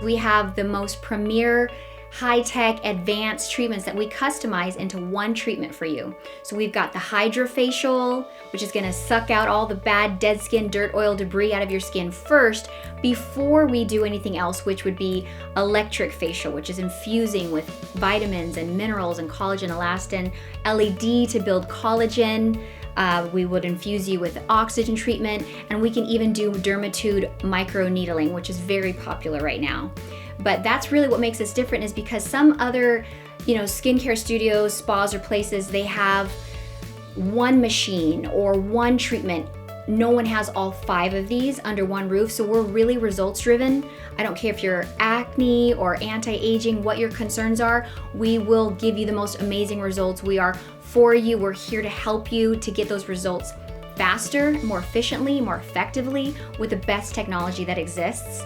We have the most premier, high-tech, advanced treatments that we customize into one treatment for you. So we've got the hydrofacial, which is gonna suck out all the bad dead skin, dirt, oil, debris out of your skin first before we do anything else, which would be electric facial, which is infusing with vitamins and minerals and collagen, elastin, LED to build collagen. We would infuse you with oxygen treatment, and we can even do dermatude microneedling, which is very popular right now. But that's really what makes us different, is because some other, skincare studios, spas, or places, they have one machine or one treatment. No one has all 5 of these under one roof, so we're really results driven. I don't care if you're acne or anti-aging, what your concerns are, we will give you the most amazing results. We are for you. We're here to help you to get those results faster, more efficiently, more effectively, with the best technology that exists.